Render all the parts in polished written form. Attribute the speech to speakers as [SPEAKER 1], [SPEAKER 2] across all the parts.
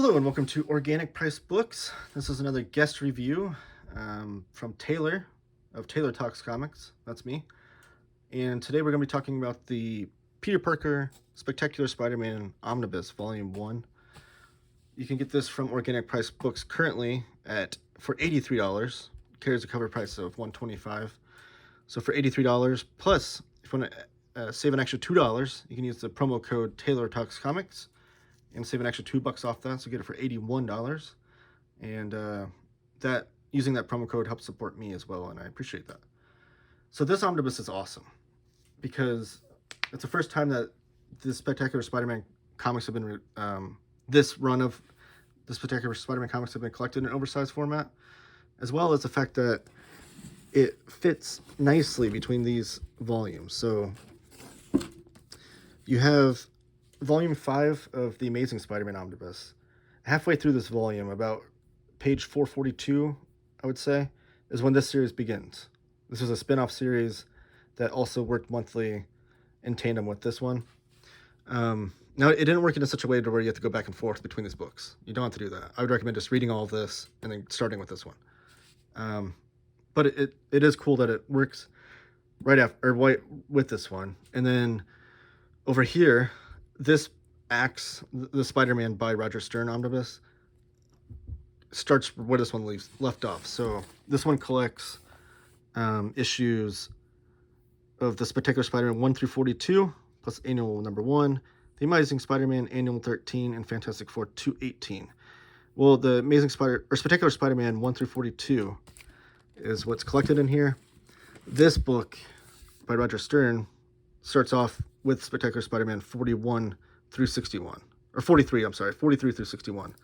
[SPEAKER 1] Hello and welcome to Organic Price Books. This is another guest review from Taylor of Taylor Talks Comics. That's me. And today we're going to be talking about the Peter Parker Spectacular Spider-Man Omnibus Volume 1. You can get this from Organic Price Books currently for $83. Carries a cover price of $125. So for $83 plus, if you want to save an extra $2, you can use the promo code Taylor Talks Comics and save an extra $2 off that, so get it for $81. And that using that promo code helps support me as well, and I appreciate that. So this omnibus is awesome because it's the first time that the Spectacular Spider-Man comics have been this run of the Spectacular Spider-Man comics have been collected in an oversized format, as well as the fact that it fits nicely between these volumes. So you have Volume 5 of the Amazing Spider-Man Omnibus. Halfway through this volume, about page 442, I would say, is when this series begins. This is a spin-off series that also worked monthly in tandem with this one. Now, it didn't work in such a way to where you have to go back and forth between these books. You don't have to do that. I would recommend just reading all of this and then starting with this one. But it is cool that it works right after, or with this one. And then over here, this acts, the Spider-Man by Roger Stern omnibus, starts where this one left off. So this one collects issues of the Spectacular Spider-Man 1 through 42, plus annual number 1, the Amazing Spider-Man annual 13, and Fantastic Four 218. Well, the Spectacular Spider-Man 1 through 42 is what's collected in here. This book by Roger Stern starts off with Spectacular Spider-Man 41 through 61. Or 43, I'm sorry, 43 through 61.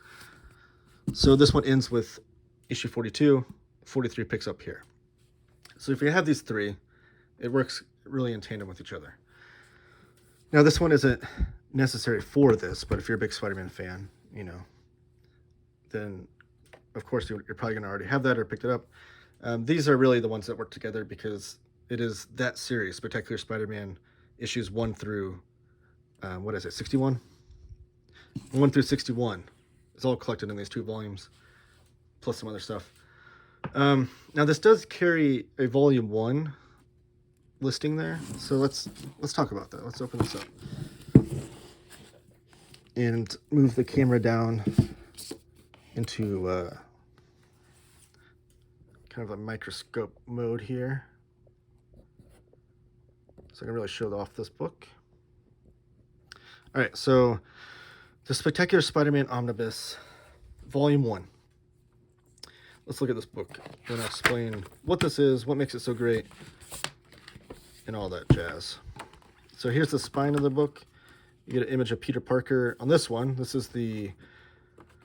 [SPEAKER 1] So this one ends with issue 42, 43 picks up here. So if you have these three, it works really in tandem with each other. Now this one isn't necessary for this, but if you're a big Spider-Man fan, then of course you're probably going to already have that or picked it up. These are really the ones that work together because it is that series, Spectacular Spider-Man issues 1 through, 61? 1 through 61. It's all collected in these two volumes, plus some other stuff. Now, this does carry a Volume 1 listing there, so let's talk about that. Let's open this up and move the camera down into kind of a microscope mode here, so I can really show off this book. All right, so the Spectacular Spider-Man Omnibus, Volume 1. Let's look at this book. I'm going to explain what this is, what makes it so great, and all that jazz. So here's the spine of the book. You get an image of Peter Parker on this one. This is the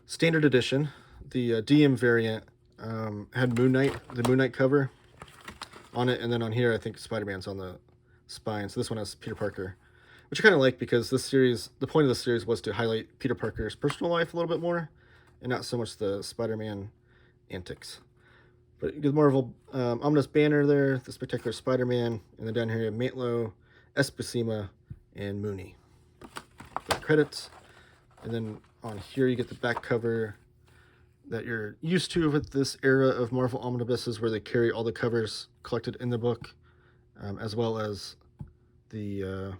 [SPEAKER 1] standard edition. The DM variant had the Moon Knight cover on it, and then on here I think Spider-Man's on the spine. So this one has Peter Parker, which I kind of like because this series, the point of this series was to highlight Peter Parker's personal life a little bit more and not so much the Spider-Man antics. But you get the Marvel Omnibus banner there, the Spectacular Spider-Man, and then down here you have Mantlo, Espacima, and Mooney. The credits, and then on here you get the back cover that you're used to with this era of Marvel omnibuses where they carry all the covers collected in the book, as well as the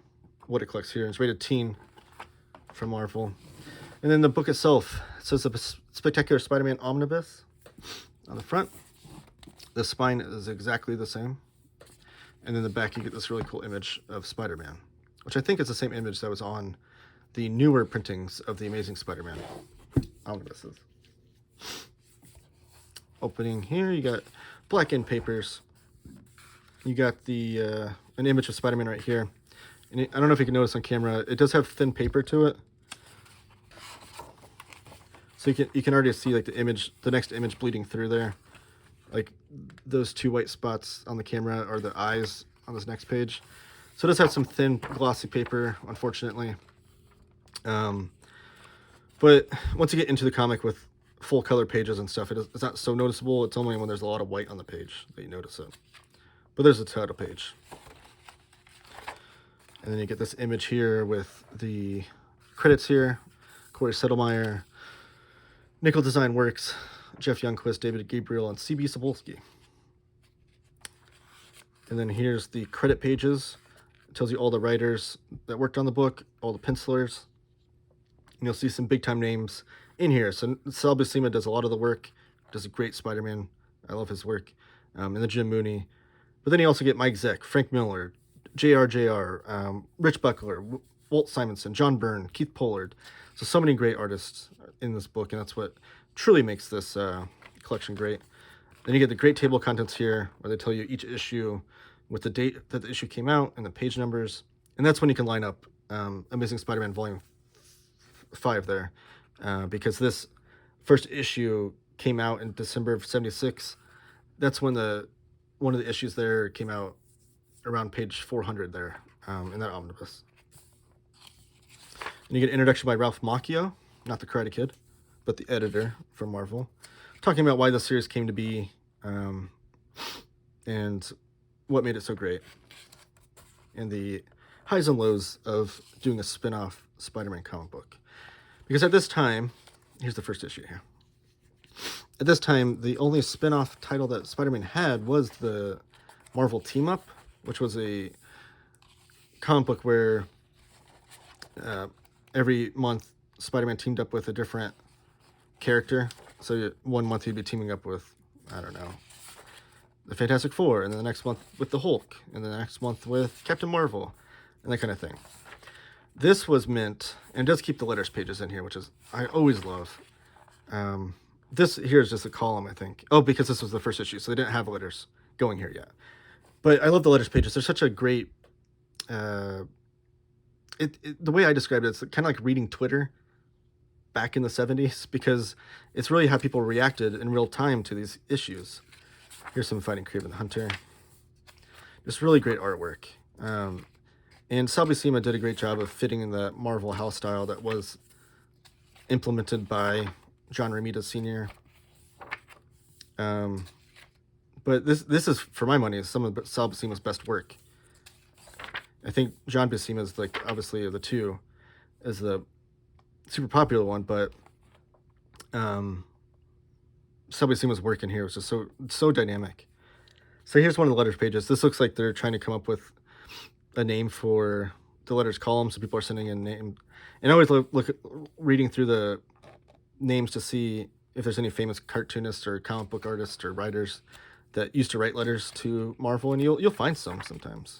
[SPEAKER 1] what it collects here. It's rated teen from Marvel. And then the book itself, it says the Spectacular Spider-Man Omnibus on the front. The spine is exactly the same. And then the back you get this really cool image of Spider-Man, which I think is the same image that was on the newer printings of the Amazing Spider-Man omnibuses. Opening here, you got black end papers. You got the an image of Spider-Man right here. And I don't know if you can notice on camera, it does have thin paper to it. So you can already see like the next image bleeding through there. Like those two white spots on the camera are the eyes on this next page. So it does have some thin glossy paper, unfortunately. But once you get into the comic with full color pages and stuff, it's not so noticeable. It's only when there's a lot of white on the page that you notice it. But there's the title page. And then you get this image here with the credits here. Corey Settlemeyer, Nickel Design Works, Jeff Youngquist, David Gabriel, and C.B. Sobolski. And then here's the credit pages. It tells you all the writers that worked on the book, all the pencilers. And you'll see some big-time names in here. So Sal Buscema does a lot of the work, does a great Spider-Man. I love his work. And then Jim Mooney. But then you also get Mike Zeck, Frank Miller, JRJR, Rich Buckler, Walt Simonson, John Byrne, Keith Pollard. So many great artists in this book, and that's what truly makes this collection great. Then you get the great table of contents here, where they tell you each issue with the date that the issue came out and the page numbers. And that's when you can line up Amazing Spider-Man Volume 5 there, because this first issue came out in December of '76. That's when one of the issues there came out around page 400 there in that omnibus. And you get an introduction by Ralph Macchio, not the Karate Kid, but the editor from Marvel, talking about why the series came to be and what made it so great, and the highs and lows of doing a spin-off Spider-Man comic book. Because at this time, here's the first issue here. At this time, the only spin-off title that Spider-Man had was the Marvel Team Up, which was a comic book where every month Spider-Man teamed up with a different character. So one month he'd be teaming up with, I don't know, the Fantastic Four, and then the next month with the Hulk, and then the next month with Captain Marvel, and that kind of thing. This was meant, and it does keep the letters pages in here, which is, I always love. This here is just a column, I think. Oh, because this was the first issue, so they didn't have letters going here yet. But I love the letters pages. They're such a great, the way I described it, it's kind of like reading Twitter back in the 70s, because it's really how people reacted in real time to these issues. Here's some Fighting Kraven the Hunter. Just really great artwork. And Sal Buscema did a great job of fitting in the Marvel house style that was implemented by John Romita Sr. But this is, for my money, some of Sal Buscema's best work. I think John Buscema is, like, obviously of the two, is the super popular one, but Sal Buscema's work in here was just so dynamic. So here's one of the letters pages. This looks like they're trying to come up with a name for the letters column, so people are sending in names. And I always look at reading through the names to see if there's any famous cartoonists or comic book artists or writers that used to write letters to Marvel, and you'll find some sometimes.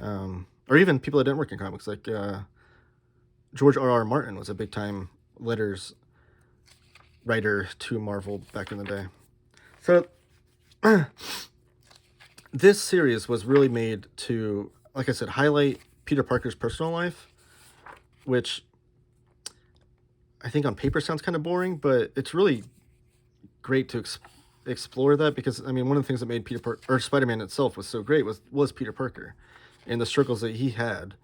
[SPEAKER 1] Or even people that didn't work in comics, like George R.R. Martin was a big-time letters writer to Marvel back in the day. So this series was really made to, like I said, highlight Peter Parker's personal life, which I think on paper sounds kind of boring, but it's really great to explore that, because, I mean, one of the things that made Peter Parker, or Spider-Man itself, was so great was Peter Parker and the struggles that he had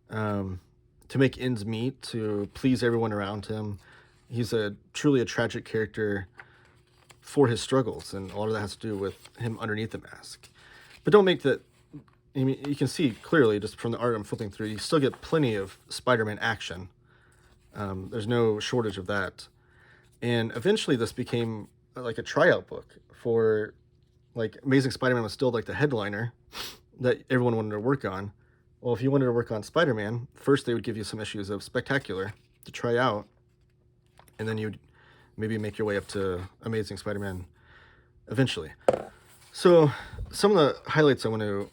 [SPEAKER 1] to make ends meet, to please everyone around him. He's truly a tragic character for his struggles, and a lot of that has to do with him underneath the mask. But don't make that, I mean, you can see clearly just from the art I'm flipping through, you still get plenty of Spider-Man action. There's no shortage of that. And eventually this became like a tryout book for, like, Amazing Spider-Man was still like the headliner that everyone wanted to work on. Well, if you wanted to work on Spider-Man, first they would give you some issues of Spectacular to try out, and then you'd maybe make your way up to Amazing Spider-Man eventually. So some of the highlights I want to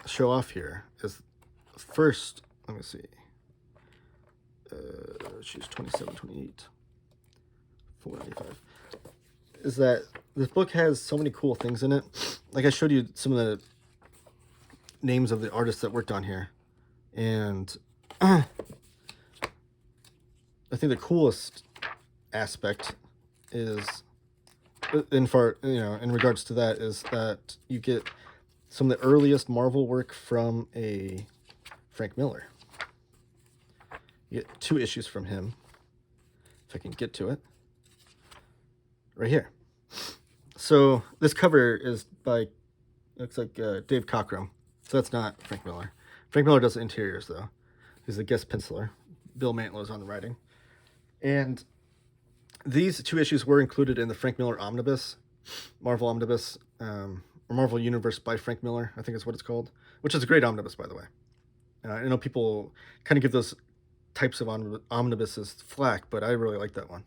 [SPEAKER 1] show off here is, first, let me see. She's 27, 28, 495. Is that this book has so many cool things in it. Like, I showed you some of the names of the artists that worked on here, and I think the coolest aspect is, in regards to that, is that you get some of the earliest Marvel work from a Frank Miller. You get 2 issues from him, if I can get to it, right here. So this cover is by, looks like Dave Cockrum. So that's not Frank Miller. Frank Miller does the interiors, though. He's the guest penciler. Bill Mantlow's on the writing. And These 2 issues were included in the Frank Miller Omnibus, Marvel Omnibus, or Marvel Universe by Frank Miller, I think is what it's called, which is a great omnibus, by the way. I know people kind of give those types of omnibuses flack, but I really like that one.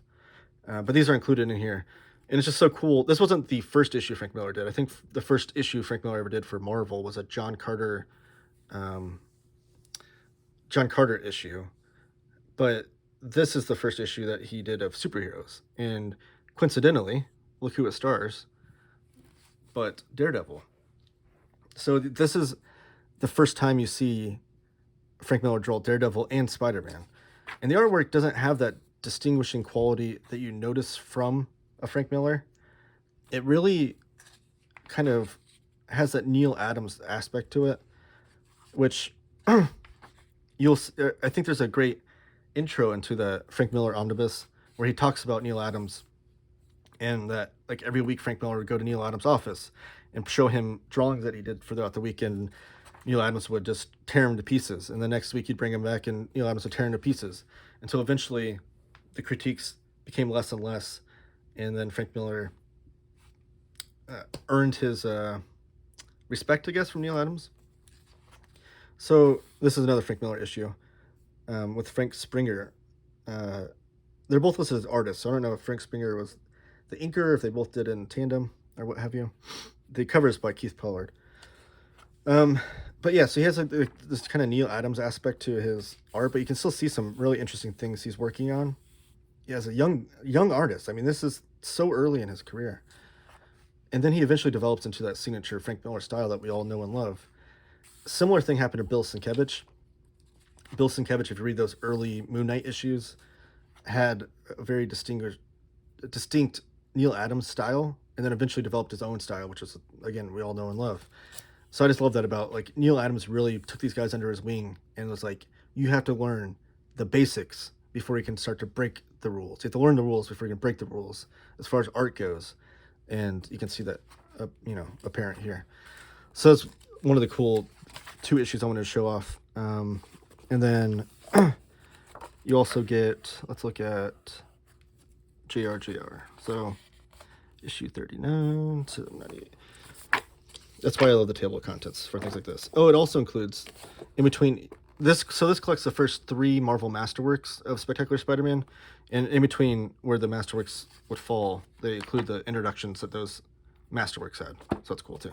[SPEAKER 1] But these are included in here. And it's just so cool. This wasn't the first issue Frank Miller did. I think the first issue Frank Miller ever did for Marvel was a John Carter issue. But this is the first issue that he did of superheroes. And coincidentally, look who it stars, but Daredevil. So this is the first time you see Frank Miller draw Daredevil and Spider-Man. And the artwork doesn't have that distinguishing quality that you notice from a Frank Miller. It really kind of has that Neil Adams aspect to it, which I think there's a great intro into the Frank Miller Omnibus where he talks about Neil Adams, and that like every week Frank Miller would go to Neil Adams' office and show him drawings that he did throughout the weekend. Neil Adams would just tear him to pieces, and the next week he'd bring him back and Neil Adams would tear him to pieces until eventually the critiques became less and less, and then Frank Miller earned his respect, I guess, from Neil Adams. So this is another Frank Miller issue with Frank Springer. They're both listed as artists, so I don't know if Frank Springer was the inker, if they both did in tandem or what have you. The cover is by Keith Pollard. But yeah, so he has this kind of Neil Adams aspect to his art, but you can still see some really interesting things he's working on. Yeah, as a young artist. I mean, this is so early in his career. And then he eventually develops into that signature Frank Miller style that we all know and love. Similar thing happened to Bill Sienkiewicz. Bill Sienkiewicz, if you read those early Moon Knight issues, had a very distinct Neil Adams style, and then eventually developed his own style, which is, again, we all know and love. So I just love that about, like, Neil Adams really took these guys under his wing and was like, you have to learn the basics before you can start to break the rules. You have to learn the rules before you can break the rules as far as art goes. And you can see that, apparent here. So it's one of the cool 2 issues I wanted to show off. And then you also get, let's look at JRJR. So issue 39 to 98. That's why I love the table of contents for things like this. Oh, it also includes in between this. So this collects the first 3 Marvel Masterworks of Spectacular Spider-Man, and in between where the Masterworks would fall, they include the introductions that those Masterworks had. So that's cool too.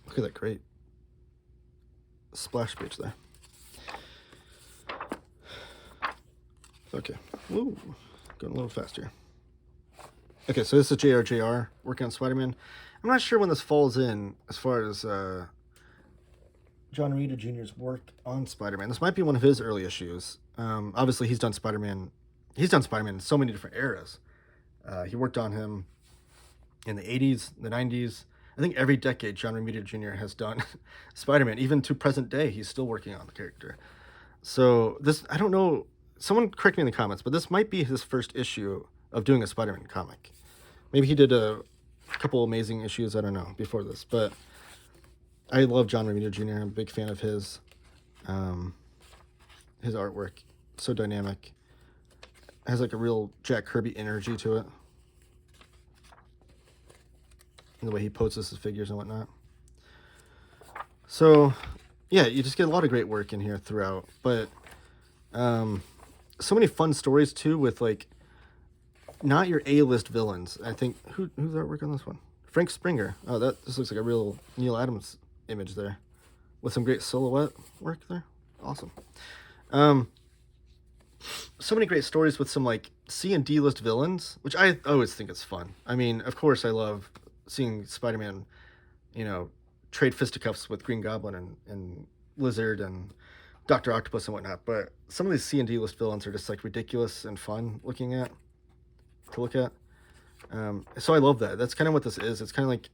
[SPEAKER 1] Look at that great splash page there. Okay. Woo. Going a little faster. Okay, so this is JRJR working on Spider-Man. I'm not sure when this falls in as far as John Romita Jr.'s work on Spider-Man. This might be one of his early issues. Obviously, he's done Spider-Man. He's done Spider-Man in so many different eras. He worked on him in the 80s, the 90s. I think every decade John Romita Jr. has done Spider-Man. Even to present day, he's still working on the character. So this, I don't know, someone correct me in the comments, but this might be his first issue of doing a Spider-Man comic. Maybe he did a couple amazing issues, I don't know, before this. But I love John Romita Jr. I'm a big fan of his artwork. So dynamic. Has like a real Jack Kirby energy to it. And the way he poses his figures and whatnot. So, yeah, you just get a lot of great work in here throughout. But so many fun stories, too, with, like, not your A-list villains. I think, who's artwork on this one? Frank Springer. Oh, this looks like a real Neil Adams image there. With some great silhouette work there. Awesome. So many great stories with some, like, C and D list villains, which I always think is fun. I mean, of course, I love seeing Spider-Man, trade fisticuffs with Green Goblin and Lizard and Dr. Octopus and whatnot. But some of these C and D list villains are just, like, ridiculous and fun to look at. So I love that. That's kind of what this is. It's kind of like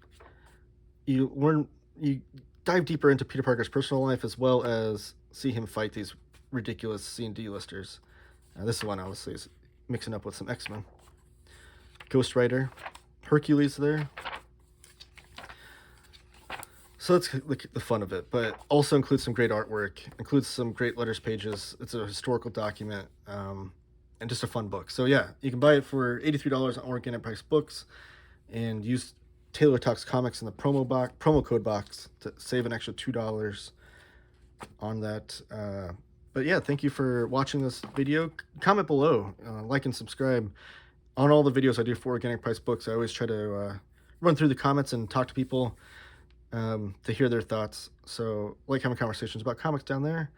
[SPEAKER 1] you dive deeper into Peter Parker's personal life as well as see him fight these ridiculous C and D listers. This one obviously is mixing up with some X-Men. Ghost Rider, Hercules there. So that's the fun of it, but also includes some great artwork, includes some great letters pages. It's a historical document, and just a fun book. So yeah, you can buy it for $83 on Organic Price Books, and use Taylor Talks Comics in the promo code box to save an extra $2 on that. But yeah, thank you for watching this video. Comment below, like and subscribe. On all the videos I do for Organic Price Books, I always try to run through the comments and talk to people to hear their thoughts. So like having conversations about comics down there.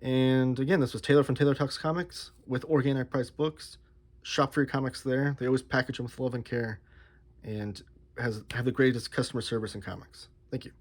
[SPEAKER 1] And again, this was Taylor from Taylor Talks Comics with Organic Price Books. Shop for your comics there. They always package them with love and care, and have the greatest customer service in comics. Thank you.